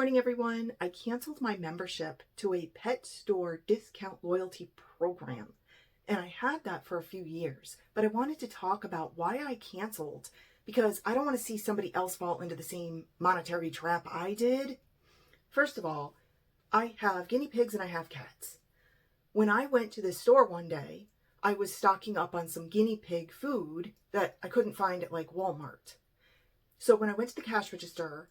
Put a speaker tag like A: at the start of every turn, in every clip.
A: morning, everyone. I canceled my membership to a pet store discount loyalty program, and I had that for a few years. But I wanted to talk about why I canceled because I don't want to see somebody else fall into the same monetary trap I did. First of all, I have guinea pigs and I have cats. When I went to the store one day, I was stocking up on some guinea pig food that I couldn't find at like Walmart. So when I went to the cash register,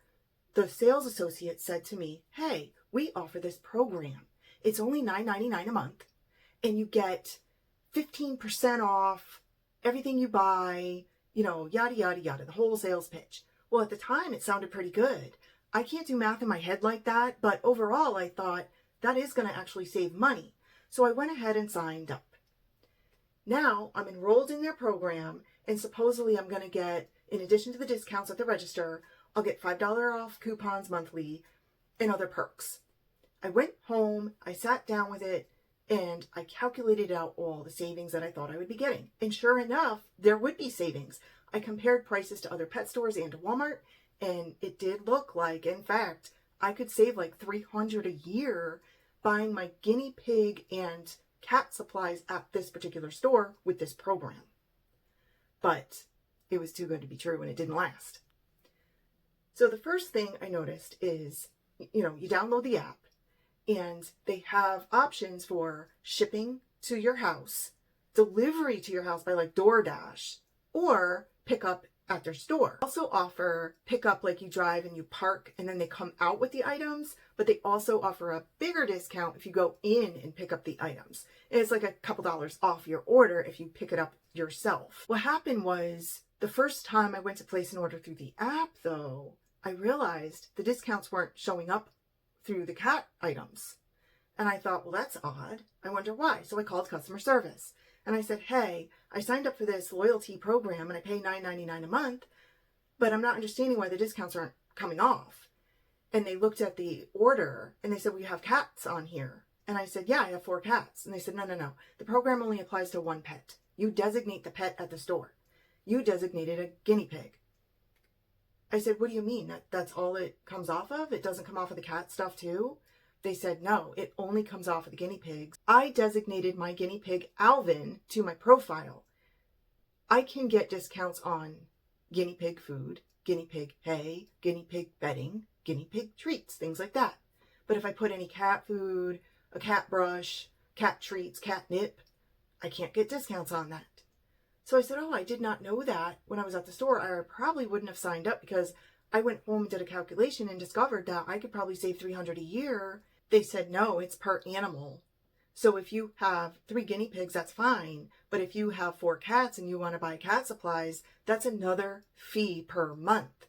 A: the sales associate said to me, "Hey, we offer this program. It's only $9.99 a month, and you get 15% off everything you buy, yada, yada, yada," the whole sales pitch. Well, at the time, it sounded pretty good. I can't do math in my head like that, but overall, I thought that is going to actually save money. So I went ahead and signed up. Now I'm enrolled in their program, and supposedly I'm going to get, in addition to the discounts at the register, I'll get $5 off coupons monthly and other perks. I went home, I sat down with it, and I calculated out all the savings that I thought I would be getting. And sure enough, there would be savings. I compared prices to other pet stores and to Walmart, and it did look like, in fact, I could save like $300 a year buying my guinea pig and cat supplies at this particular store with this program. But it was too good to be true, and it didn't last. So the first thing I noticed is, you download the app and they have options for shipping to your house, delivery to your house by like DoorDash, or pick up at their store. They also offer pickup, like you drive and you park and then they come out with the items, but they also offer a bigger discount if you go in and pick up the items. And it's like a couple dollars off your order if you pick it up yourself. What happened was, the first time I went to place an order through the app though, I realized the discounts weren't showing up through the cat items. And I thought, well, that's odd. I wonder why. So I called customer service and I said, "Hey, I signed up for this loyalty program and I pay $9.99 a month, but I'm not understanding why the discounts aren't coming off." And they looked at the order and they said, "We have cats on here." And I said, "Yeah, I have 4 cats." And they said, No. The program only applies to one pet. You designate the pet at the store. You designated a guinea pig. I said, "What do you mean? That's all it comes off of? It doesn't come off of the cat stuff too?" They said, "No, it only comes off of the guinea pigs." I designated my guinea pig Alvin to my profile. I can get discounts on guinea pig food, guinea pig hay, guinea pig bedding, guinea pig treats, things like that. But if I put any cat food, a cat brush, cat treats, catnip, I can't get discounts on that. So I said, "Oh, I did not know that when I was at the store. I probably wouldn't have signed up because I went home and did a calculation and discovered that I could probably save $300 a year." They said, "No, it's per animal. So if you have 3 guinea pigs, that's fine. But if you have 4 cats and you want to buy cat supplies, that's another fee per month."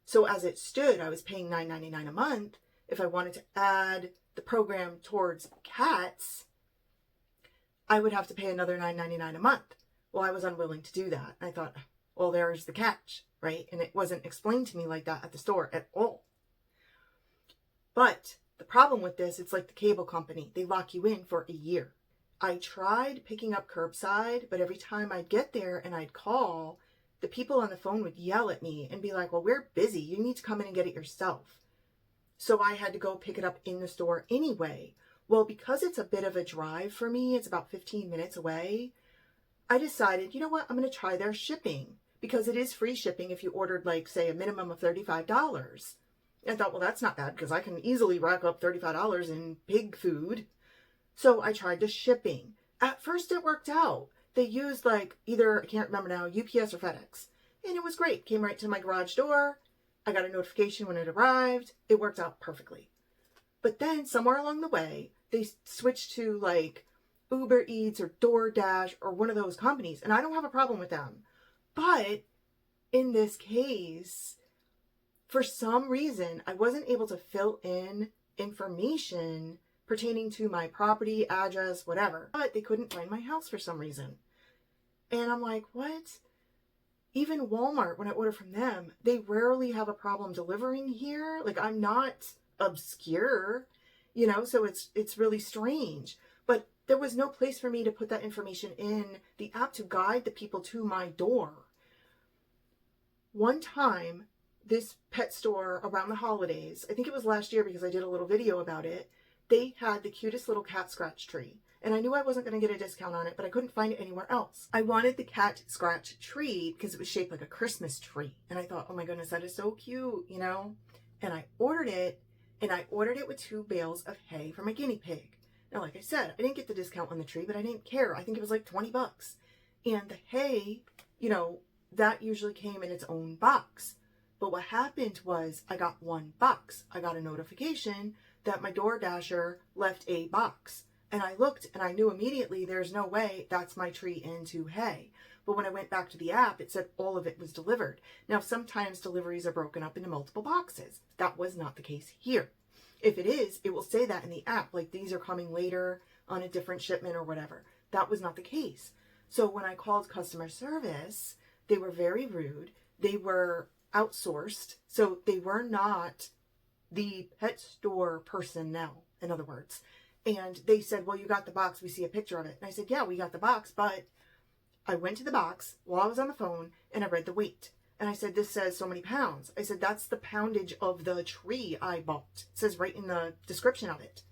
A: So as it stood, I was paying $9.99 a month. If I wanted to add the program towards cats, I would have to pay another $9.99 a month. Well, I was unwilling to do that. I thought, well, there's the catch, right? And it wasn't explained to me like that at the store at all. But the problem with this, it's like the cable company. They lock you in for a year. I tried picking up curbside, but every time I'd get there and I'd call, the people on the phone would yell at me and be like, "Well, we're busy. You need to come in and get it yourself." So I had to go pick it up in the store anyway. Well, because it's a bit of a drive for me, it's about 15 minutes away, I decided, you know what, I'm going to try their shipping because it is free shipping if you ordered, like, say, a minimum of $35. I thought, well, that's not bad because I can easily rack up $35 in pig food. So I tried the shipping. At first it worked out. They used like either, I can't remember now, UPS or FedEx. And it was great. Came right to my garage door. I got a notification when it arrived. It worked out perfectly. But then somewhere along the way, they switched to like Uber Eats or DoorDash or one of those companies. And I don't have a problem with them. But in this case, for some reason, I wasn't able to fill in information pertaining to my property, address, whatever. But they couldn't find my house for some reason. And I'm like, what? Even Walmart, when I order from them, they rarely have a problem delivering here. Like, I'm not obscure, so it's really strange. But there was no place for me to put that information in the app to guide the people to my door. One time this pet store around the holidays, I think it was last year because I did a little video about it, they had the cutest little cat scratch tree. And I knew I wasn't going to get a discount on it, but I couldn't find it anywhere else. I wanted the cat scratch tree because it was shaped like a Christmas tree. And I thought, oh my goodness, that is so cute, you know? And I ordered it, and I ordered it with 2 bales of hay for my guinea pig. Now, like I said, I didn't get the discount on the tree, but I didn't care. I think it was like 20 bucks. And the hay, you know, that usually came in its own box. But what happened was I got 1 box. I got a notification that my DoorDasher left a box. And I looked and I knew immediately there's no way that's my tree into hay. But when I went back to the app, it said all of it was delivered. Now, sometimes deliveries are broken up into multiple boxes. That was not the case here. If it is, it will say that in the app, like these are coming later on a different shipment or whatever. That was not the case. So when I called customer service, they were very rude. They were outsourced. So they were not the pet store personnel, in other words. And they said, well, you got the box. We see a picture of it. And I said, yeah, we got the box. But I went to the box while I was on the phone and I read the weight. And I said, this says so many pounds. I said, that's the poundage of the tree I bought. It says right in the description of it.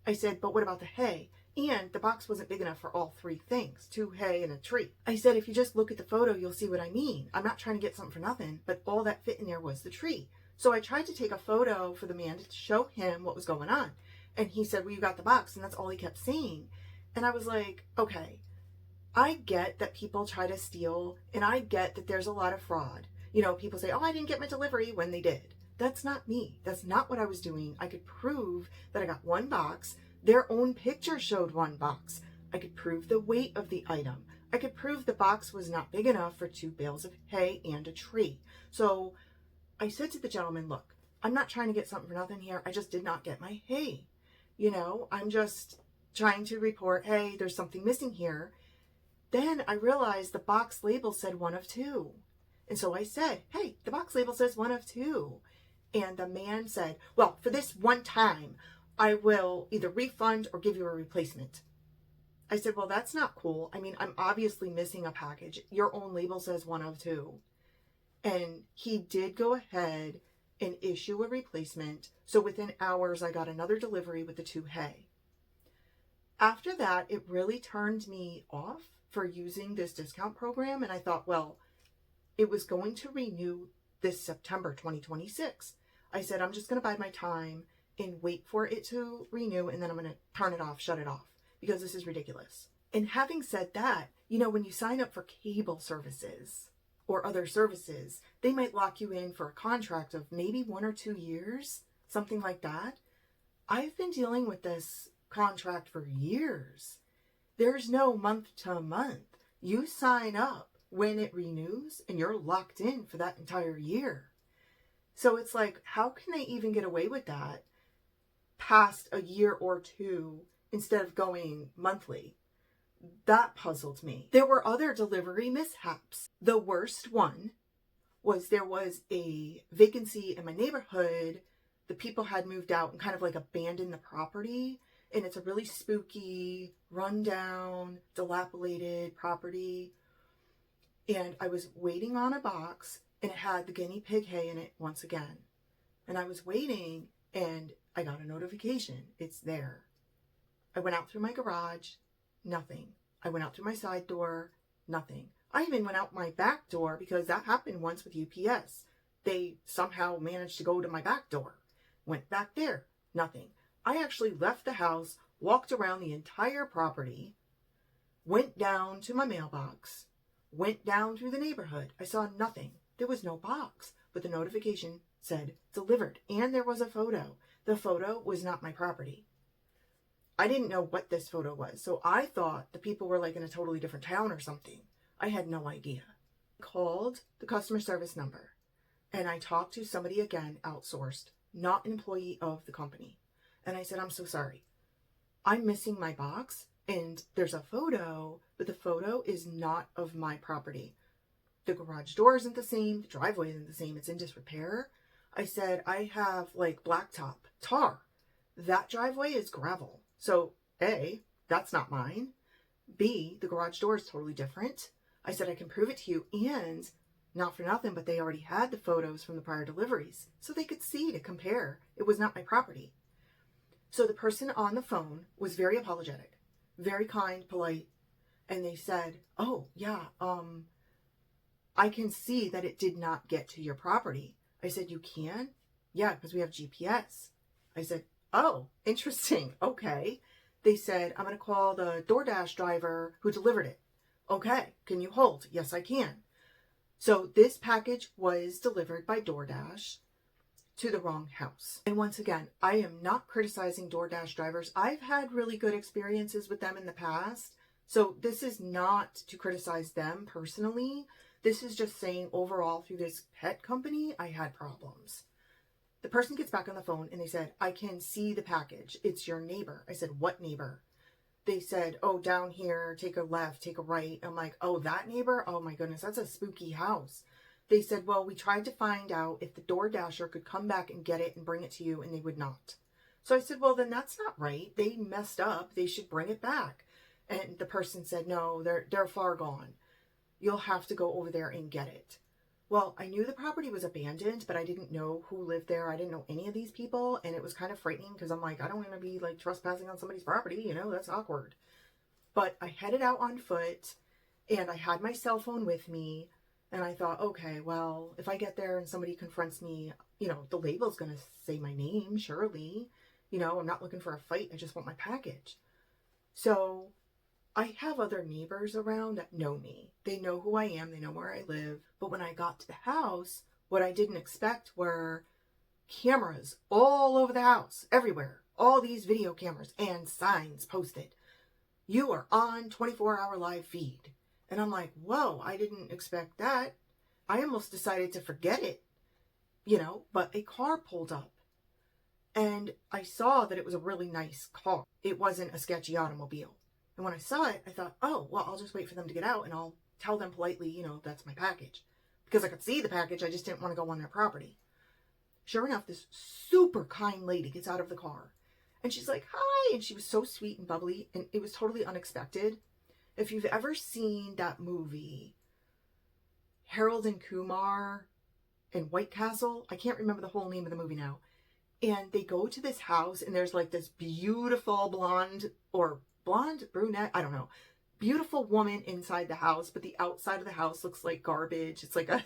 A: I said, but what about the hay? And the box wasn't big enough for all 3 things, 2 hay and a tree. I said, if you just look at the photo, you'll see what I mean. I'm not trying to get something for nothing, but all that fit in there was the tree. So I tried to take a photo for the man to show him what was going on. And he said, well, you got the box. And that's all he kept saying. And I was like, okay, I get that people try to steal, and I get that there's a lot of fraud. You know, people say, oh, I didn't get my delivery when they did. That's not me. That's not what I was doing. I could prove that I got 1 box. Their own picture showed 1 box. I could prove the weight of the item. I could prove the box was not big enough for 2 bales of hay and a tree. So I said to the gentleman, look, I'm not trying to get something for nothing here. I just did not get my hay. You know, I'm just trying to report, hey, there's something missing here. Then I realized the box label said 1 of 2. And so I said, hey, the box label says 1 of 2. And the man said, well, for this one time, I will either refund or give you a replacement. I said, well, that's not cool. I mean, I'm obviously missing a package. Your own label says 1 of 2. And he did go ahead and issue a replacement. So within hours, I got another delivery with the 2 hay. After that, it really turned me off for using this discount program. And I thought, well, it was going to renew this September 2026. I said, I'm just going to bide my time and wait for it to renew. And then I'm going to turn it off, shut it off, because this is ridiculous. And having said that, you know, when you sign up for cable services or other services, they might lock you in for a contract of maybe 1 or 2 years, something like that. I've been dealing with this contract for years. There's no month to month. You sign up when it renews and you're locked in for that entire year. So it's like, how can they even get away with that past a year or 2 instead of going monthly? That puzzled me. There were other delivery mishaps. The worst one was there was a vacancy in my neighborhood. The people had moved out and kind of like abandoned the property. And it's a really spooky, rundown, dilapidated property. And I was waiting on a box and it had the guinea pig hay in it once again. And I was waiting and I got a notification. It's there. I went out through my garage. Nothing. I went out through my side door. Nothing. I even went out my back door because that happened once with UPS. They somehow managed to go to my back door. Went back there. Nothing. I actually left the house, walked around the entire property, went down to my mailbox, went down through the neighborhood. I saw nothing. There was no box, but the notification said delivered. And there was a photo. The photo was not my property. I didn't know what this photo was, so I thought the people were like in a totally different town or something. I had no idea. I called the customer service number and I talked to somebody again, outsourced, not an employee of the company. And I said, I'm so sorry. I'm missing my box and there's a photo, but the photo is not of my property. The garage door isn't the same. The driveway isn't the same. It's in disrepair. I said, I have like blacktop, tar. That driveway is gravel. So A, that's not mine. B, the garage door is totally different. I said, I can prove it to you. And Not for nothing, but they already had the photos from the prior deliveries, so they could see to compare. It was not my property. So the person on the phone was very apologetic, very kind, polite, and they said, "Oh, yeah, I can see that it did not get to your property." I said, "You can?" "Yeah, because we have GPS." I said, "Oh, interesting. Okay." They said, "I'm going to call the DoorDash driver who delivered it." "Okay, can you hold?" "Yes, I can." So this package was delivered by DoorDash to the wrong house. And once again, I am not criticizing DoorDash drivers. I've had really good experiences with them in the past. So this is not to criticize them personally. This is just saying overall through this pet company, I had problems. The person gets back on the phone and they said, "I can see the package. It's your neighbor." I said, "What neighbor?" They said, "Oh, down here, take a left, take a right." I'm like, "Oh, that neighbor? Oh my goodness, that's a spooky house." They said, "Well, we tried to find out if the DoorDasher could come back and get it and bring it to you, and they would not." So I said, "Well, then that's not right. They messed up. They should bring it back." And the person said, "No, they're far gone. You'll have to go over there and get it." Well, I knew the property was abandoned, but I didn't know who lived there. I didn't know any of these people, and it was kind of frightening because I'm like, I don't want to be like trespassing on somebody's property, that's awkward. But I headed out on foot, and I had my cell phone with me, and I thought, okay, well, if I get there and somebody confronts me, the label's going to say my name, surely. I'm not looking for a fight. I just want my package. So I have other neighbors around that know me. They know who I am. They know where I live. But when I got to the house, what I didn't expect were cameras all over the house, everywhere. All these video cameras and signs posted. "You are on 24-hour live feed." And I'm like, whoa, I didn't expect that. I almost decided to forget it, but a car pulled up. And I saw that it was a really nice car. It wasn't a sketchy automobile. And when I saw it, I thought, oh, well, I'll just wait for them to get out and I'll tell them politely, that's my package. Because I could see the package, I just didn't want to go on their property. Sure enough, this super kind lady gets out of the car. And she's like, "Hi." And she was so sweet and bubbly. And it was totally unexpected. If you've ever seen that movie, Harold and Kumar and White Castle, I can't remember the whole name of the movie now. And they go to this house and there's like this beautiful blonde, brunette, I don't know, beautiful woman inside the house, but the outside of the house looks like garbage. It's like a,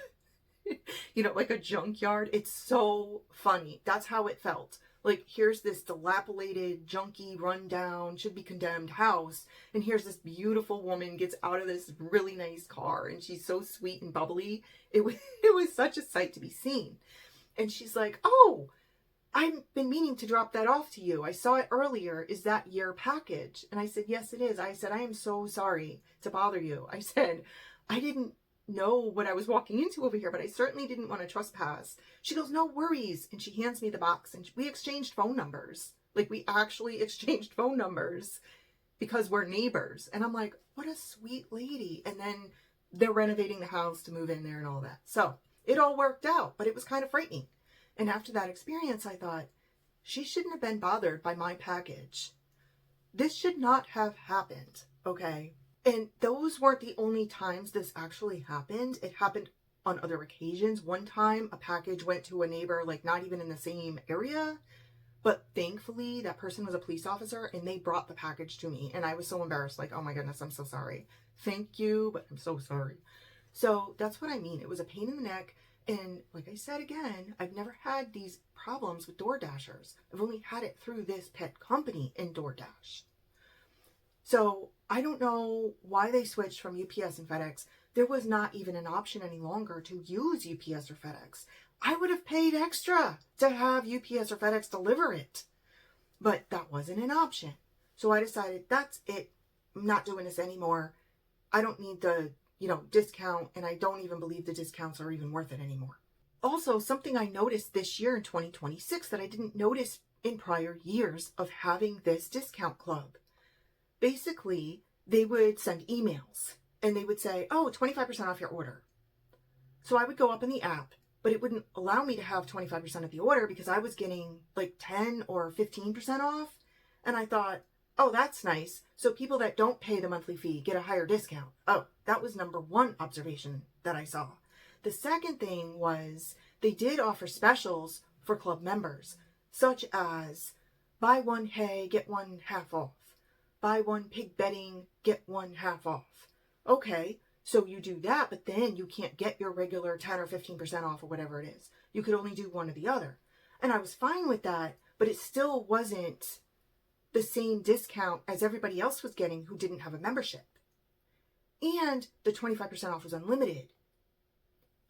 A: like a junkyard. It's so funny. That's how it felt. Like, here's this dilapidated, junky, rundown, should be condemned house, and here's this beautiful woman gets out of this really nice car, and she's so sweet and bubbly. It was such a sight to be seen. And she's like, "Oh, I've been meaning to drop that off to you. I saw it earlier. Is that your package?" And I said, "Yes, it is." I said, "I am so sorry to bother you." I said, "I didn't know what I was walking into over here, but I certainly didn't want to trespass." She goes, "No worries." And she hands me the box and we exchanged phone numbers. Like, we actually exchanged phone numbers because we're neighbors. And I'm like, what a sweet lady. And then they're renovating the house to move in there and all that. So it all worked out, but it was kind of frightening. And after that experience, I thought, she shouldn't have been bothered by my package. This should not have happened, okay? And those weren't the only times this actually happened. It happened on other occasions. One time, a package went to a neighbor, like not even in the same area. But thankfully, that person was a police officer and they brought the package to me. And I was so embarrassed, like, "Oh my goodness, I'm so sorry. Thank you, but I'm so sorry." So that's what I mean. It was a pain in the neck. And like I said again, I've never had these problems with DoorDashers. I've only had it through this pet company in DoorDash. So I don't know why they switched from UPS and FedEx. There was not even an option any longer to use UPS or FedEx. I would have paid extra to have UPS or FedEx deliver it. But that wasn't an option. So I decided, that's it. I'm not doing this anymore. I don't need the, discount, and I don't even believe the discounts are even worth it anymore. Also, something I noticed this year in 2026 that I didn't notice in prior years of having this discount club. Basically, they would send emails and they would say, "Oh, 25% off your order." So I would go up in the app, but it wouldn't allow me to have 25% of the order because I was getting like 10 or 15% off. And I thought, oh, that's nice. So people that don't pay the monthly fee get a higher discount. Oh, that was number one observation that I saw. The second thing was they did offer specials for club members, such as buy one hay, get one half off. Buy one pig bedding, get one half off. Okay, so you do that, but then you can't get your regular 10 or 15% off or whatever it is. You could only do one or the other. And I was fine with that, but it still wasn't the same discount as everybody else was getting who didn't have a membership. And the 25% off was unlimited.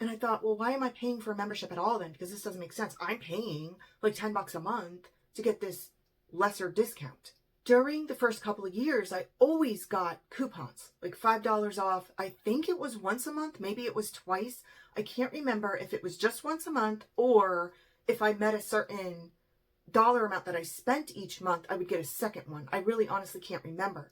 A: And I thought, well, why am I paying for a membership at all then? Because this doesn't make sense. I'm paying like $10 a month to get this lesser discount. During the first couple of years, I always got coupons, like $5 off. I think it was once a month. Maybe it was twice. I can't remember if it was just once a month or if I met a certain dollar amount that I spent each month, I would get a second one. I really honestly can't remember.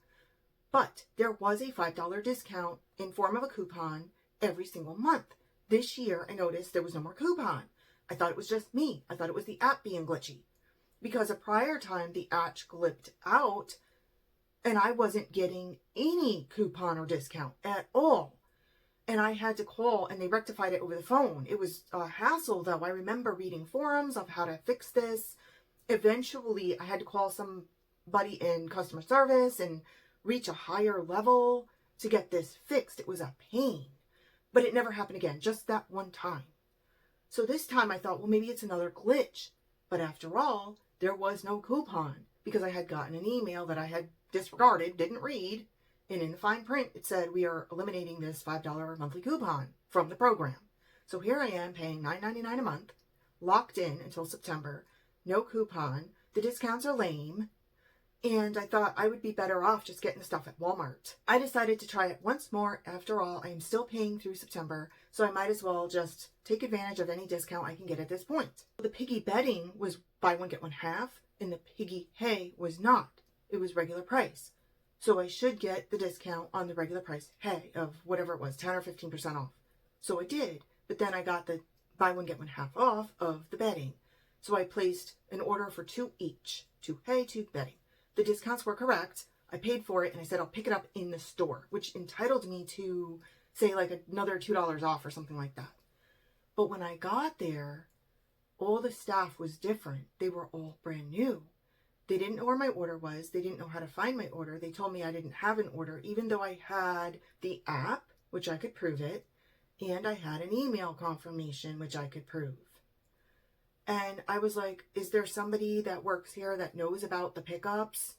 A: But there was a $5 discount in form of a coupon every single month. This year, I noticed there was no more coupon. I thought it was just me. I thought it was the app being glitchy. Because a prior time, the app glitched out and I wasn't getting any coupon or discount at all. And I had to call and they rectified it over the phone. It was a hassle though. I remember reading forums of how to fix this. Eventually, I had to call somebody in customer service and reach a higher level to get this fixed. It was a pain. But it never happened again, just that one time. So this time I thought, well, maybe it's another glitch. But after all, there was no coupon because I had gotten an email that I had disregarded, didn't read. And in the fine print, it said, we are eliminating this $5 monthly coupon from the program. So here I am paying $9.99 a month, locked in until September, no coupon. The discounts are lame. And I thought I would be better off just getting the stuff at Walmart. I decided to try it once more. After all, I am still paying through September, so I might as well just take advantage of any discount I can get at this point. The piggy bedding was buy one, get one half, and the piggy hay was not. It was regular price. So I should get the discount on the regular price hay of whatever it was, 10 or 15% off. So I did, but then I got the buy one, get one half off of the bedding. So I placed an order for 2 each, 2 hay, 2 bedding. The discounts were correct. I paid for it and I said I'll pick it up in the store, which entitled me to say like another $2 off or something like that. But when I got there, all the staff was different. They were all brand new. They didn't know where my order was. They didn't know how to find my order. They told me I didn't have an order, even though I had the app, which I could prove it, and I had an email confirmation, which I could prove. And I was like, is there somebody that works here that knows about the pickups?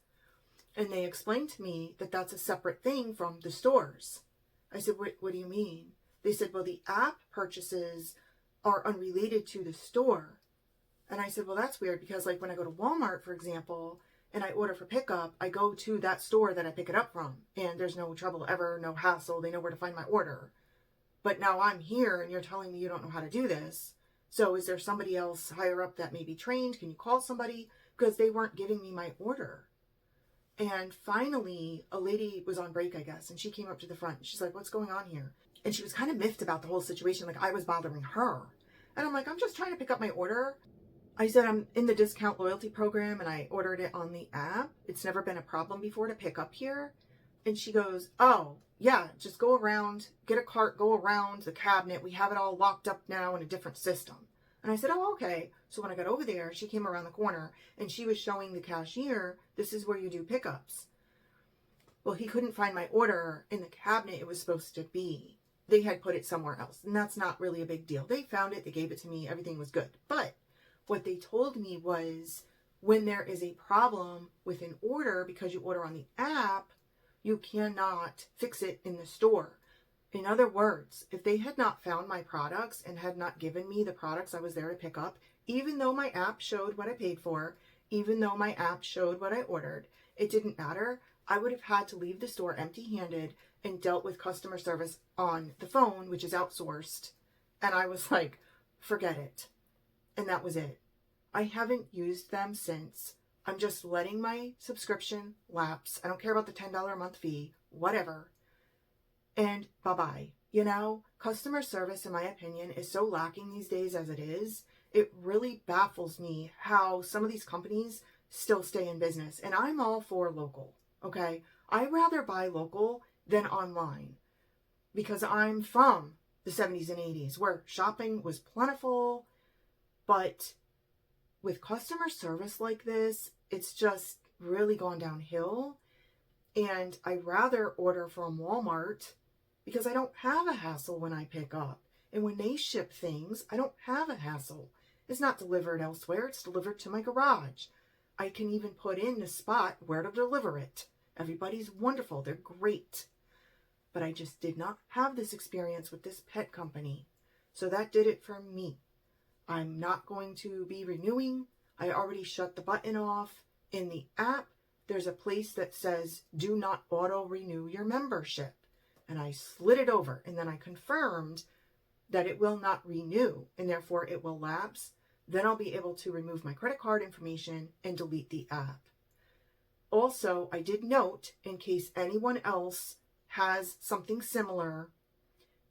A: And they explained to me that that's a separate thing from the stores. I said, what do you mean? They said, well, the app purchases are unrelated to the store. And I said, well, that's weird because like when I go to Walmart, for example, and I order for pickup, I go to that store that I pick it up from. And there's no trouble ever, no hassle. They know where to find my order. But now I'm here and you're telling me you don't know how to do this. So is there somebody else higher up that may be trained? Can you call somebody? Because they weren't giving me my order. And finally, a lady was on break, I guess, and she came up to the front. She's like, what's going on here? And she was kind of miffed about the whole situation, like I was bothering her. And I'm like, I'm just trying to pick up my order. I said, I'm in the discount loyalty program and I ordered it on the app. It's never been a problem before to pick up here. And she goes, oh, yeah, just go around, get a cart, go around the cabinet. We have it all locked up now in a different system. And I said, oh, okay. So when I got over there, she came around the corner and she was showing the cashier, this is where you do pickups. Well, he couldn't find my order in the cabinet it was supposed to be. They had put it somewhere else. And that's not really a big deal. They found it. They gave it to me. Everything was good. But what they told me was when there is a problem with an order because you order on the app, you cannot fix it in the store. In other words, if they had not found my products and had not given me the products I was there to pick up, even though my app showed what I paid for, even though my app showed what I ordered, it didn't matter. I would have had to leave the store empty-handed and dealt with customer service on the phone, which is outsourced. And I was like, forget it. And that was it. I haven't used them since. I'm just letting my subscription lapse. I don't care about the $10 a month fee, whatever. And bye-bye. You know, customer service, in my opinion, is so lacking these days as it is. It really baffles me how some of these companies still stay in business. And I'm all for local, okay? I'd rather buy local than online because I'm from the 70s and 80s where shopping was plentiful, but with customer service like this, it's just really gone downhill. And I'd rather order from Walmart because I don't have a hassle when I pick up. And when they ship things, I don't have a hassle. It's not delivered elsewhere, it's delivered to my garage. I can even put in the spot where to deliver it. Everybody's wonderful, they're great. But I just did not have this experience with this pet company. So that did it for me. I'm not going to be renewing. I already shut the button off. In the app, there's a place that says, do not auto renew your membership. And I slid it over and then I confirmed that it will not renew and therefore it will lapse. Then I'll be able to remove my credit card information and delete the app. Also, I did note, in case anyone else has something similar,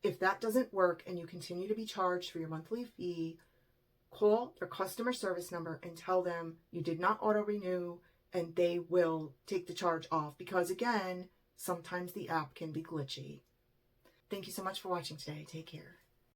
A: if that doesn't work and you continue to be charged for your monthly fee, call their customer service number and tell them you did not auto renew and they will take the charge off because, again, sometimes the app can be glitchy. Thank you so much for watching today. Take care.